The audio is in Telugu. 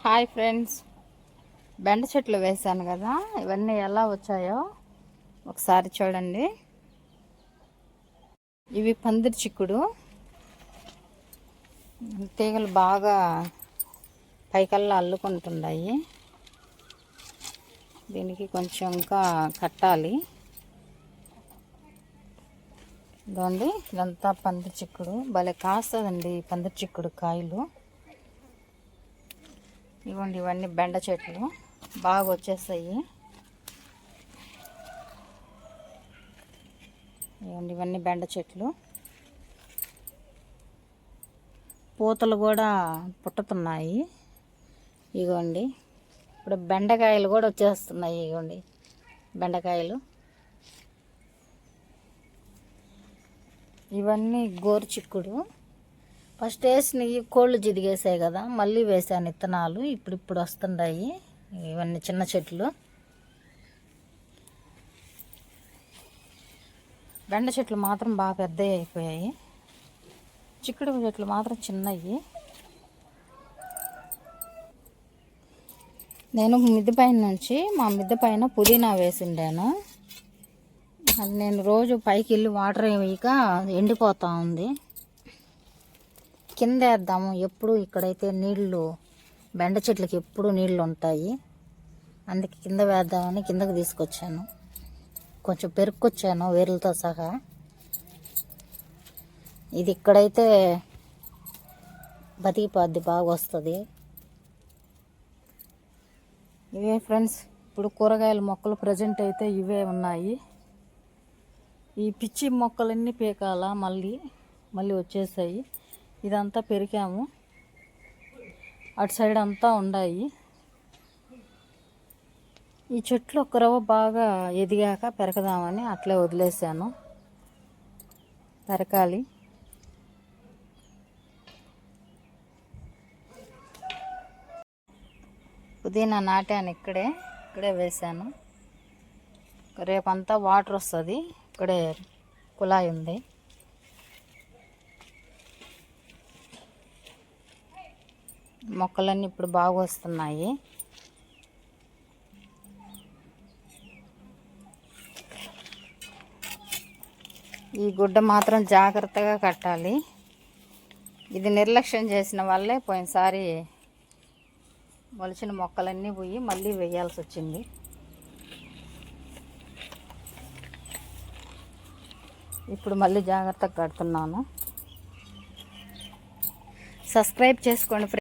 హాయ్ ఫ్రెండ్స్, బెండ చెట్లు వేసాను కదా, ఇవన్నీ ఎలా వచ్చాయో ఒకసారి చూడండి. ఇవి పందిరి చిక్కుడు తీగలు బాగా పైకల్లా అల్లుకుంటున్నాయి. దీనికి కొంచెం ఇంకా కట్టాలి. ఇదండి, ఇదంతా పందిరి చిక్కుడు. భలే కాస్తుందండి ఈ పందిరి చిక్కుడు కాయలు. ఇవ్వండి, ఇవన్నీ బెండ చెట్లు బాగా వచ్చేస్తాయి. ఇవ్వండి, ఇవన్నీ బెండ చెట్లు. పూతలు కూడా పుట్టుతున్నాయి. ఇగోండి, ఇప్పుడు బెండకాయలు కూడా వచ్చేస్తున్నాయి. ఇగోండి బెండకాయలు. ఇవన్నీ గోరు చిక్కుడు. ఫస్ట్ వేసినవి కోళ్ళు జిదిగేసాయి కదా, మళ్ళీ వేసాను విత్తనాలు. ఇప్పుడు వస్తున్నాయి. ఇవన్నీ చిన్న చెట్లు. బెండ చెట్లు మాత్రం బాగా పెద్దవి అయిపోయాయి. చిక్కుడు చెట్లు మాత్రం చిన్నవి. నేను మిద్దె పైన నుంచి మా మిద్దె పైన పుదీనా వేసిండాను. అది నేను రోజు పైకి వెళ్ళి వాటర్ వేయక ఎండిపోతూ ఉంది. కింద వేద్దాము, ఎప్పుడు ఇక్కడైతే నీళ్లు, బెండ చెట్లకి ఎప్పుడు నీళ్లు ఉంటాయి. అందుకే కింద వేద్దామని కిందకి తీసుకొచ్చాను. కొంచెం పెరుక్కొచ్చాను వేర్లతో సహా. ఇది ఇక్కడైతే బతికిపోద్ది, బాగా వస్తుంది. ఇవే ఫ్రెండ్స్, ఇప్పుడు కూరగాయల మొక్కలు ప్రజెంట్ అయితే ఇవే ఉన్నాయి. ఈ పిచ్చి మొక్కలన్నీ పీకాల, మళ్ళీ వచ్చేసాయి. ఇదంతా పెరికాము, అటు సైడ్ అంతా ఉన్నాయి. ఈ చెట్లు ఒక్క రవ్వ బాగా ఎదిగాక పెరకదామని అట్లే వదిలేసాను. పెరకాలి. పుదీనా నాటాను, ఇక్కడే వేసాను. రేపంతా వాటర్ వస్తుంది. ఇక్కడే కుళాయి ఉంది. మొక్కలన్నీ ఇప్పుడు బాగా వస్తున్నాయి. ఈ గుడ్డ మాత్రం జాగ్రత్తగా కట్టాలి. ఇది నిర్లక్ష్యం చేసిన వల్లే పోయినసారి మొలిచిన మొక్కలన్నీ పోయి మళ్ళీ వేయాల్సి వచ్చింది. ఇప్పుడు మళ్ళీ జాగ్రత్తగా కడుతున్నాను. సబ్స్క్రైబ్ చేసుకోండి.